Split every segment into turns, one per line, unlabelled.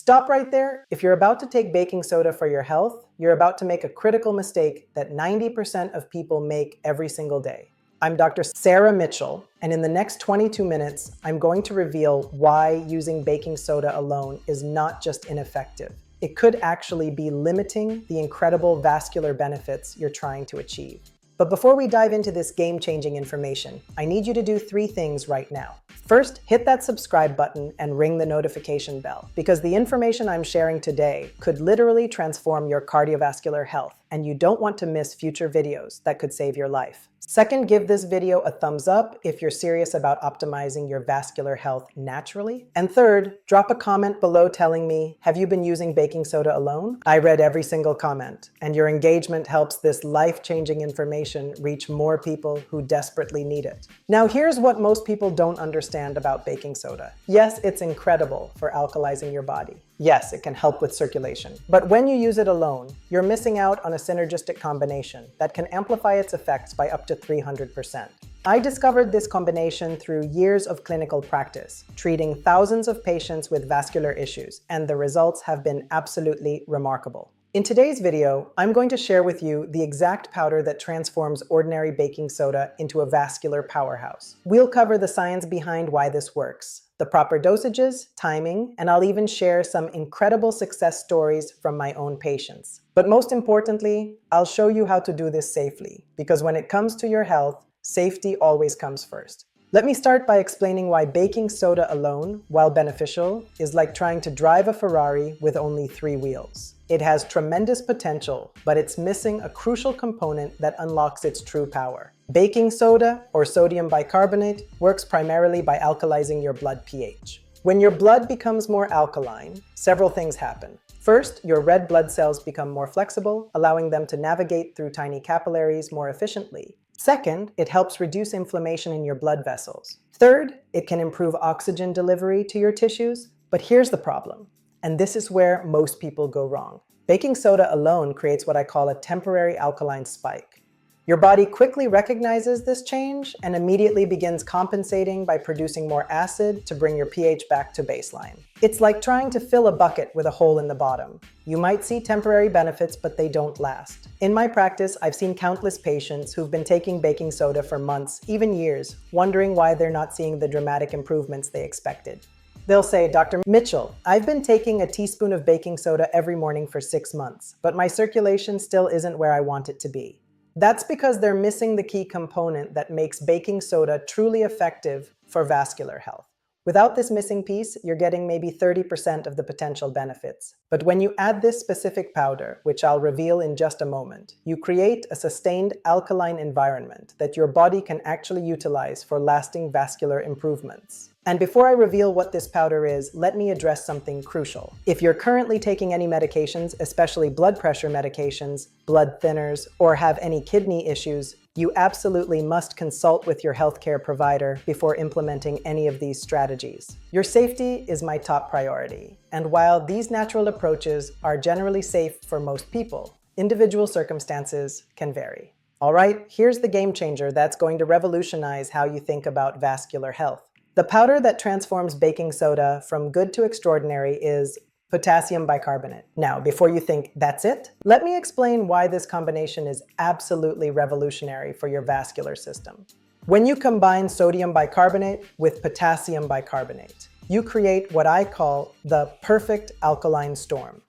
Stop right there. If you're about to take baking soda for your health, you're about to make a critical mistake that 90% of people make every single day. I'm Dr. Sarah Mitchell, and in the next 22 minutes, I'm going to reveal why using baking soda alone is not just ineffective. It could actually be limiting the incredible vascular benefits you're trying to achieve. But before we dive into this game-changing information, I need you to do 3 things right now. First, hit that subscribe button and ring the notification bell, because the information I'm sharing today could literally transform your cardiovascular health, and you don't want to miss future videos that could save your life. Second, give this video a thumbs up if you're serious about optimizing your vascular health naturally. And third, drop a comment below telling me, have you been using baking soda alone? I read every single comment, and your engagement helps this life-changing information reach more people who desperately need it. Now, here's what most people don't understand about baking soda. Yes, it's incredible for alkalizing your body. Yes, it can help with circulation. But when you use it alone, you're missing out on a synergistic combination that can amplify its effects by up to 300%. I discovered this combination through years of clinical practice, treating thousands of patients with vascular issues, and the results have been absolutely remarkable. In today's video, I'm going to share with you the exact powder that transforms ordinary baking soda into a vascular powerhouse. We'll cover the science behind why this works, the proper dosages, timing, and I'll even share some incredible success stories from my own patients. But most importantly, I'll show you how to do this safely, because when it comes to your health, safety always comes first. Let me start by explaining why baking soda alone, while beneficial, is like trying to drive a Ferrari with only 3 wheels. It has tremendous potential, but it's missing a crucial component that unlocks its true power. Baking soda, or sodium bicarbonate, works primarily by alkalizing your blood pH. When your blood becomes more alkaline, several things happen. First, your red blood cells become more flexible, allowing them to navigate through tiny capillaries more efficiently. Second, it helps reduce inflammation in your blood vessels. Third, it can improve oxygen delivery to your tissues. But here's the problem, and this is where most people go wrong. Baking soda alone creates what I call a temporary alkaline spike. Your body quickly recognizes this change and immediately begins compensating by producing more acid to bring your pH back to baseline. It's like trying to fill a bucket with a hole in the bottom. You might see temporary benefits, but they don't last. In my practice, I've seen countless patients who've been taking baking soda for months, even years, wondering why they're not seeing the dramatic improvements they expected. They'll say, Dr. Mitchell, I've been taking a teaspoon of baking soda every morning for 6 months, but my circulation still isn't where I want it to be. That's because they're missing the key component that makes baking soda truly effective for vascular health. Without this missing piece, you're getting maybe 30% of the potential benefits. But when you add this specific powder, which I'll reveal in just a moment, you create a sustained alkaline environment that your body can actually utilize for lasting vascular improvements. And before I reveal what this powder is, let me address something crucial. If you're currently taking any medications, especially blood pressure medications, blood thinners, or have any kidney issues, you absolutely must consult with your healthcare provider before implementing any of these strategies. Your safety is my top priority, and while these natural approaches are generally safe for most people, individual circumstances can vary. All right, here's the game changer that's going to revolutionize how you think about vascular health. The powder that transforms baking soda from good to extraordinary is potassium bicarbonate. Now, before you think that's it, let me explain why this combination is absolutely revolutionary for your vascular system. When you combine sodium bicarbonate with potassium bicarbonate, you create what I call the perfect alkaline storm,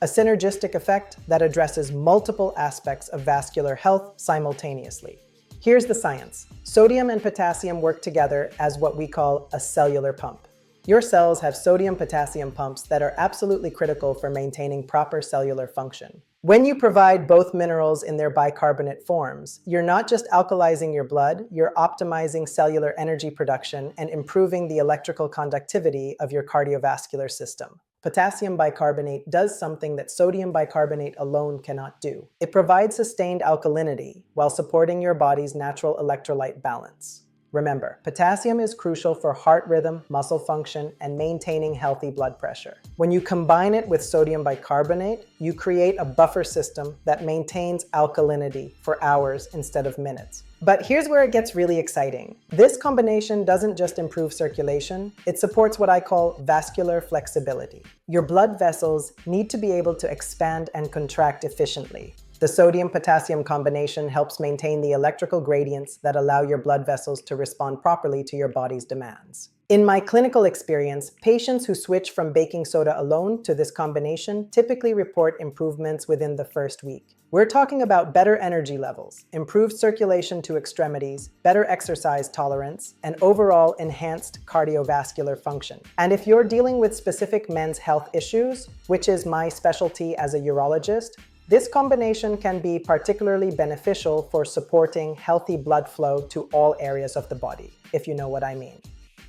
a synergistic effect that addresses multiple aspects of vascular health simultaneously. Here's the science. Sodium and potassium work together as what we call a cellular pump. Your cells have sodium-potassium pumps that are absolutely critical for maintaining proper cellular function. When you provide both minerals in their bicarbonate forms, you're not just alkalizing your blood, you're optimizing cellular energy production and improving the electrical conductivity of your cardiovascular system. Potassium bicarbonate does something that sodium bicarbonate alone cannot do. It provides sustained alkalinity while supporting your body's natural electrolyte balance. Remember, potassium is crucial for heart rhythm, muscle function, and maintaining healthy blood pressure. When you combine it with sodium bicarbonate, you create a buffer system that maintains alkalinity for hours instead of minutes. But here's where it gets really exciting. This combination doesn't just improve circulation, it supports what I call vascular flexibility. Your blood vessels need to be able to expand and contract efficiently. The sodium-potassium combination helps maintain the electrical gradients that allow your blood vessels to respond properly to your body's demands. In my clinical experience, patients who switch from baking soda alone to this combination typically report improvements within the first week. We're talking about better energy levels, improved circulation to extremities, better exercise tolerance, and overall enhanced cardiovascular function. And if you're dealing with specific men's health issues, which is my specialty as a urologist, this combination can be particularly beneficial for supporting healthy blood flow to all areas of the body, if you know what I mean.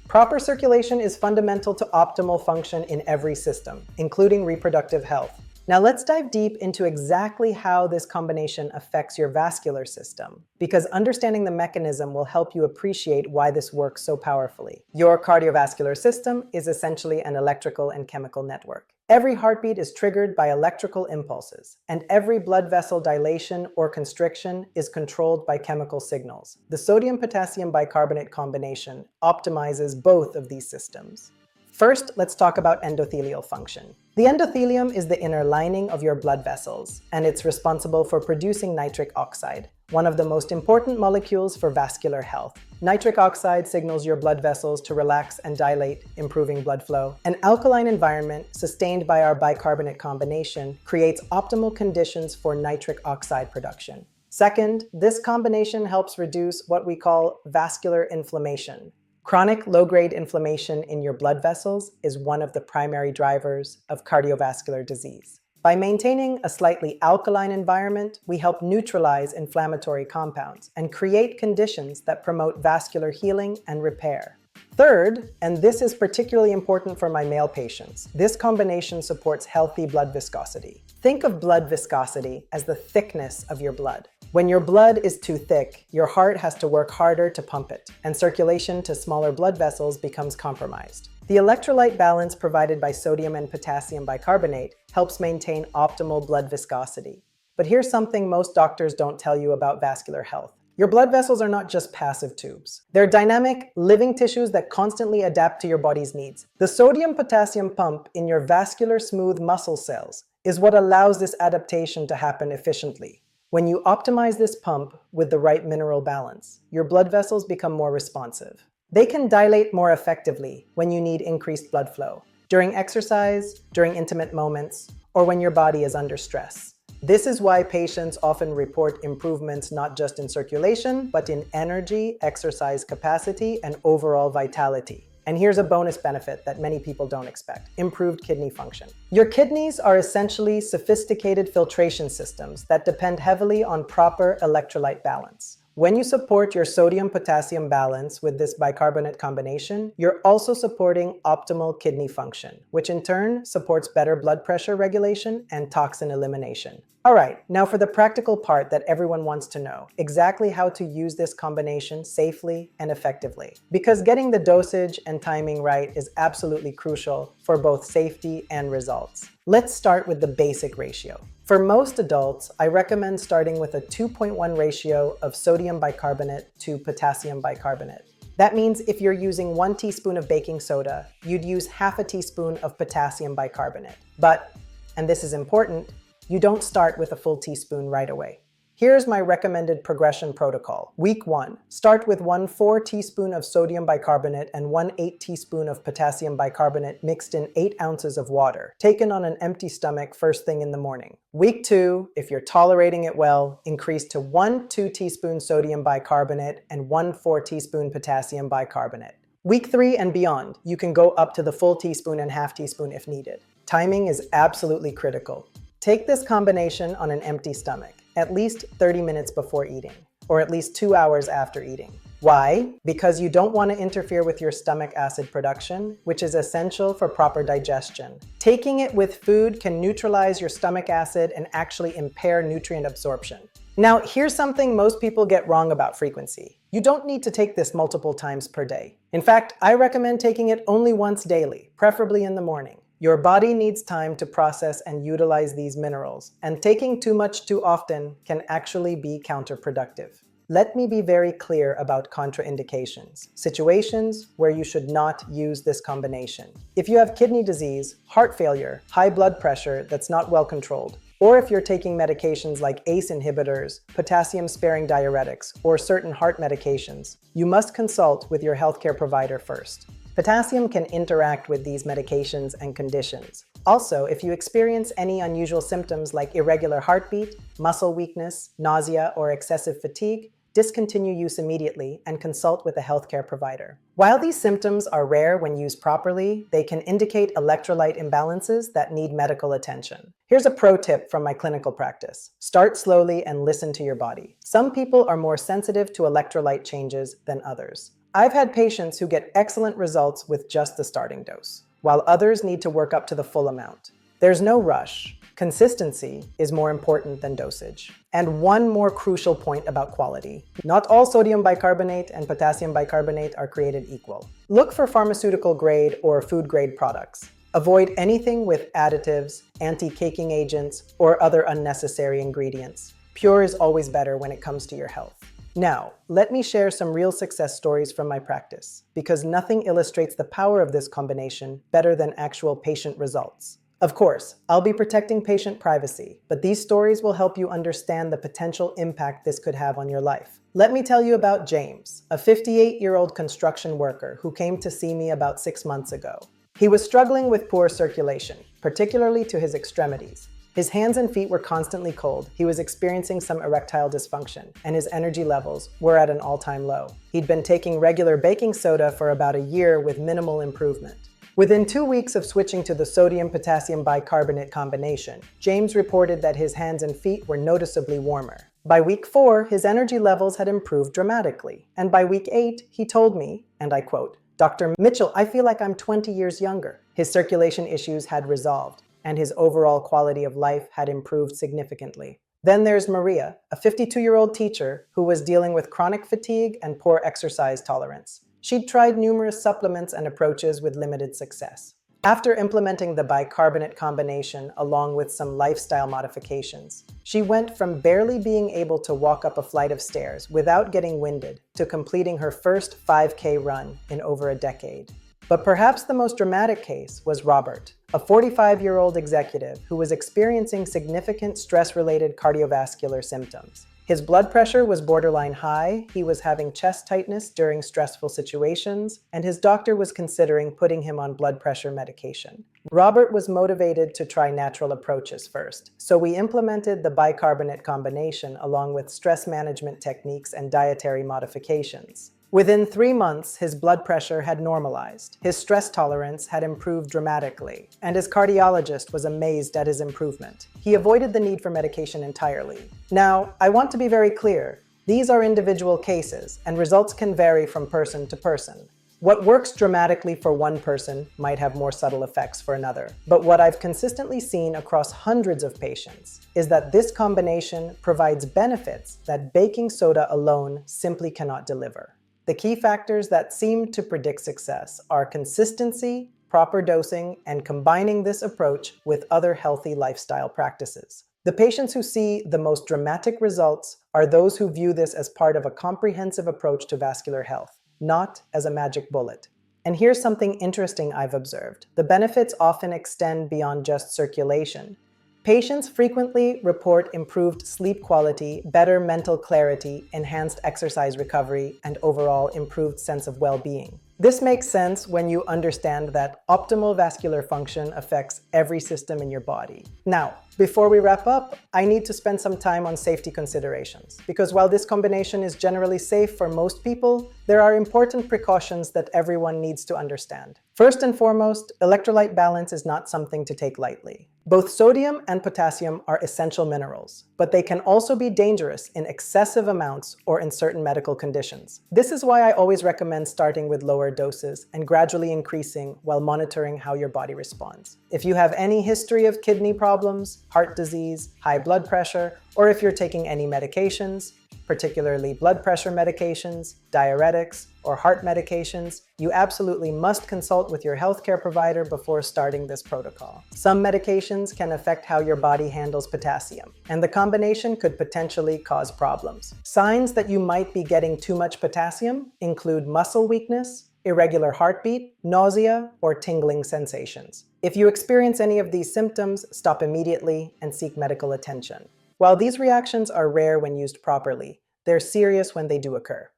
Proper circulation is fundamental to optimal function in every system, including reproductive health. Now let's dive deep into exactly how this combination affects your vascular system, because understanding the mechanism will help you appreciate why this works so powerfully. Your cardiovascular system is essentially an electrical and chemical network. Every heartbeat is triggered by electrical impulses, and every blood vessel dilation or constriction is controlled by chemical signals. The sodium-potassium bicarbonate combination optimizes both of these systems. First, let's talk about endothelial function. The endothelium is the inner lining of your blood vessels, and it's responsible for producing nitric oxide, one of the most important molecules for vascular health. Nitric oxide signals your blood vessels to relax and dilate, improving blood flow. An alkaline environment, sustained by our bicarbonate combination, creates optimal conditions for nitric oxide production. Second, this combination helps reduce what we call vascular inflammation. Chronic low-grade inflammation in your blood vessels is one of the primary drivers of cardiovascular disease. By maintaining a slightly alkaline environment, we help neutralize inflammatory compounds and create conditions that promote vascular healing and repair. Third, and this is particularly important for my male patients, this combination supports healthy blood viscosity. Think of blood viscosity as the thickness of your blood. When your blood is too thick, your heart has to work harder to pump it, and circulation to smaller blood vessels becomes compromised. The electrolyte balance provided by sodium and potassium bicarbonate helps maintain optimal blood viscosity. But here's something most doctors don't tell you about vascular health. Your blood vessels are not just passive tubes. They're dynamic, living tissues that constantly adapt to your body's needs. The sodium-potassium pump in your vascular smooth muscle cells is what allows this adaptation to happen efficiently. When you optimize this pump with the right mineral balance, your blood vessels become more responsive. They can dilate more effectively when you need increased blood flow, during exercise, during intimate moments, or when your body is under stress. This is why patients often report improvements not just in circulation, but in energy, exercise capacity, and overall vitality. And here's a bonus benefit that many people don't expect: improved kidney function. Your kidneys are essentially sophisticated filtration systems that depend heavily on proper electrolyte balance. When you support your sodium-potassium balance with this bicarbonate combination, you're also supporting optimal kidney function, which in turn supports better blood pressure regulation and toxin elimination. All right, now for the practical part that everyone wants to know, exactly how to use this combination safely and effectively. Because getting the dosage and timing right is absolutely crucial for both safety and results. Let's start with the basic ratio. For most adults, I recommend starting with a 2.1 ratio of sodium bicarbonate to potassium bicarbonate. That means if you're using 1 teaspoon of baking soda, you'd use half a teaspoon of potassium bicarbonate. But, and this is important, you don't start with a full teaspoon right away. Here's my recommended progression protocol. Week 1, start with 1 4 teaspoon of sodium bicarbonate and 1 8 teaspoon of potassium bicarbonate mixed in 8 ounces of water, taken on an empty stomach first thing in the morning. Week 2, if you're tolerating it well, increase to 1 2 teaspoon sodium bicarbonate and 1 4 teaspoon potassium bicarbonate. Week 3 and beyond, you can go up to the full teaspoon and half teaspoon if needed. Timing is absolutely critical. Take this combination on an empty stomach, at least 30 minutes before eating, or at least 2 hours after eating. Why? Because you don't want to interfere with your stomach acid production, which is essential for proper digestion. Taking it with food can neutralize your stomach acid and actually impair nutrient absorption. Now, here's something most people get wrong about frequency. You don't need to take this multiple times per day. In fact, I recommend taking it only once daily, preferably in the morning. Your body needs time to process and utilize these minerals, and taking too much too often can actually be counterproductive. Let me be very clear about contraindications, situations where you should not use this combination. If you have kidney disease, heart failure, high blood pressure that's not well controlled, or if you're taking medications like ACE inhibitors, potassium-sparing diuretics, or certain heart medications, you must consult with your healthcare provider first. Potassium can interact with these medications and conditions. Also, if you experience any unusual symptoms like irregular heartbeat, muscle weakness, nausea, or excessive fatigue, discontinue use immediately and consult with a healthcare provider. While these symptoms are rare when used properly, they can indicate electrolyte imbalances that need medical attention. Here's a pro tip from my clinical practice. Start slowly and listen to your body. Some people are more sensitive to electrolyte changes than others. I've had patients who get excellent results with just the starting dose, while others need to work up to the full amount. There's no rush. Consistency is more important than dosage. And one more crucial point about quality. Not all sodium bicarbonate and potassium bicarbonate are created equal. Look for pharmaceutical grade or food grade products. Avoid anything with additives, anti-caking agents, or other unnecessary ingredients. Pure is always better when it comes to your health. Now, let me share some real success stories from my practice, because nothing illustrates the power of this combination better than actual patient results. Of course, I'll be protecting patient privacy, but these stories will help you understand the potential impact this could have on your life. Let me tell you about James, a 58-year-old construction worker who came to see me about 6 months ago. He was struggling with poor circulation, particularly to his extremities. His hands and feet were constantly cold, he was experiencing some erectile dysfunction, and his energy levels were at an all-time low. He'd been taking regular baking soda for about a year with minimal improvement. Within 2 weeks of switching to the sodium-potassium bicarbonate combination, James reported that his hands and feet were noticeably warmer. By week 4, his energy levels had improved dramatically. And by week 8, he told me, and I quote, "Dr. Mitchell, I feel like I'm 20 years younger." His circulation issues had resolved, and his overall quality of life had improved significantly. Then there's Maria, a 52-year-old teacher who was dealing with chronic fatigue and poor exercise tolerance. She'd tried numerous supplements and approaches with limited success. After implementing the bicarbonate combination along with some lifestyle modifications, she went from barely being able to walk up a flight of stairs without getting winded to completing her first 5K run in over a decade. But perhaps the most dramatic case was Robert, a 45-year-old executive who was experiencing significant stress-related cardiovascular symptoms. His blood pressure was borderline high, he was having chest tightness during stressful situations, and his doctor was considering putting him on blood pressure medication. Robert was motivated to try natural approaches first, so we implemented the bicarbonate combination along with stress management techniques and dietary modifications. Within 3 months, his blood pressure had normalized, his stress tolerance had improved dramatically, and his cardiologist was amazed at his improvement. He avoided the need for medication entirely. Now, I want to be very clear. These are individual cases, and results can vary from person to person. What works dramatically for one person might have more subtle effects for another. But what I've consistently seen across hundreds of patients is that this combination provides benefits that baking soda alone simply cannot deliver. The key factors that seem to predict success are consistency, proper dosing, and combining this approach with other healthy lifestyle practices. The patients who see the most dramatic results are those who view this as part of a comprehensive approach to vascular health, not as a magic bullet. And here's something interesting I've observed. The benefits often extend beyond just circulation. Patients frequently report improved sleep quality, better mental clarity, enhanced exercise recovery, and overall improved sense of well-being. This makes sense when you understand that optimal vascular function affects every system in your body. Now, before we wrap up, I need to spend some time on safety considerations, because while this combination is generally safe for most people, there are important precautions that everyone needs to understand. First and foremost, electrolyte balance is not something to take lightly. Both sodium and potassium are essential minerals, but they can also be dangerous in excessive amounts or in certain medical conditions. This is why I always recommend starting with lower doses and gradually increasing while monitoring how your body responds. If you have any history of kidney problems, heart disease, high blood pressure, or if you're taking any medications, particularly blood pressure medications, diuretics, or heart medications, you absolutely must consult with your healthcare provider before starting this protocol. Some medications can affect how your body handles potassium, and the combination could potentially cause problems. Signs that you might be getting too much potassium include muscle weakness, irregular heartbeat, nausea, or tingling sensations. If you experience any of these symptoms, stop immediately and seek medical attention. While these reactions are rare when used properly, they're serious when they do occur.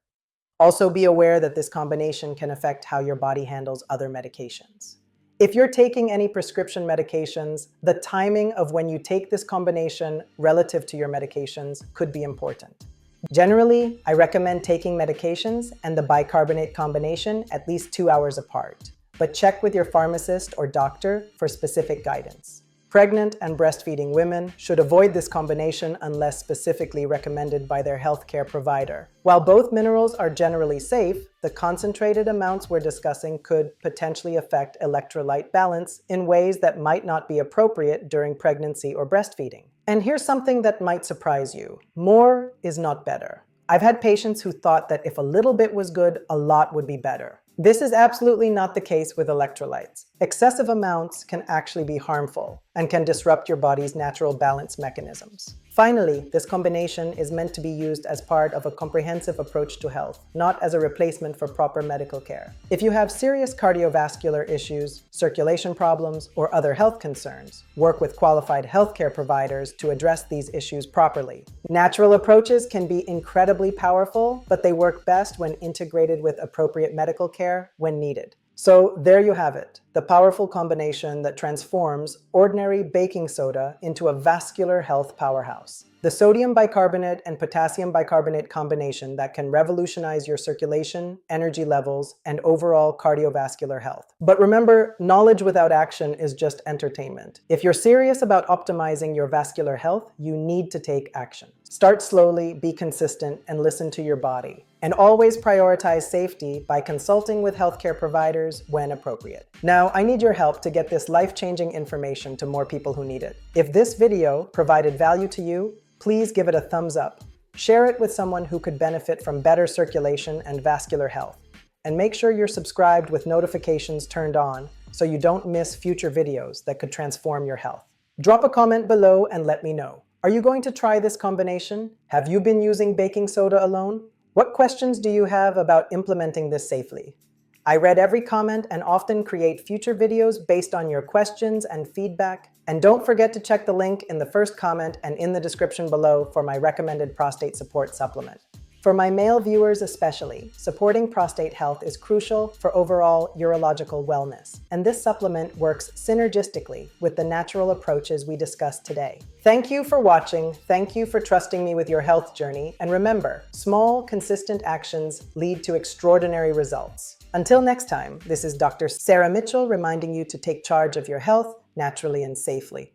Also be aware that this combination can affect how your body handles other medications. If you're taking any prescription medications, the timing of when you take this combination relative to your medications could be important. Generally, I recommend taking medications and the bicarbonate combination at least 2 hours apart, but check with your pharmacist or doctor for specific guidance. Pregnant and breastfeeding women should avoid this combination unless specifically recommended by their healthcare provider. While both minerals are generally safe, the concentrated amounts we're discussing could potentially affect electrolyte balance in ways that might not be appropriate during pregnancy or breastfeeding. And here's something that might surprise you. More is not better. I've had patients who thought that if a little bit was good, a lot would be better. This is absolutely not the case with electrolytes. Excessive amounts can actually be harmful and can disrupt your body's natural balance mechanisms. Finally, this combination is meant to be used as part of a comprehensive approach to health, not as a replacement for proper medical care. If you have serious cardiovascular issues, circulation problems, or other health concerns, work with qualified healthcare providers to address these issues properly. Natural approaches can be incredibly powerful, but they work best when integrated with appropriate medical care when needed. So there you have it, the powerful combination that transforms ordinary baking soda into a vascular health powerhouse. The sodium bicarbonate and potassium bicarbonate combination that can revolutionize your circulation, energy levels, and overall cardiovascular health. But remember, knowledge without action is just entertainment. If you're serious about optimizing your vascular health, you need to take action. Start slowly, be consistent, and listen to your body. And always prioritize safety by consulting with healthcare providers when appropriate. Now, I need your help to get this life-changing information to more people who need it. If this video provided value to you, please give it a thumbs up. Share it with someone who could benefit from better circulation and vascular health. And make sure you're subscribed with notifications turned on so you don't miss future videos that could transform your health. Drop a comment below and let me know. Are you going to try this combination? Have you been using baking soda alone? What questions do you have about implementing this safely? I read every comment and often create future videos based on your questions and feedback. And don't forget to check the link in the first comment and in the description below for my recommended prostate support supplement. For my male viewers especially, supporting prostate health is crucial for overall urological wellness, and this supplement works synergistically with the natural approaches we discussed today. Thank you for watching, thank you for trusting me with your health journey, and remember, small, consistent actions lead to extraordinary results. Until next time, this is Dr. Sarah Mitchell reminding you to take charge of your health naturally and safely.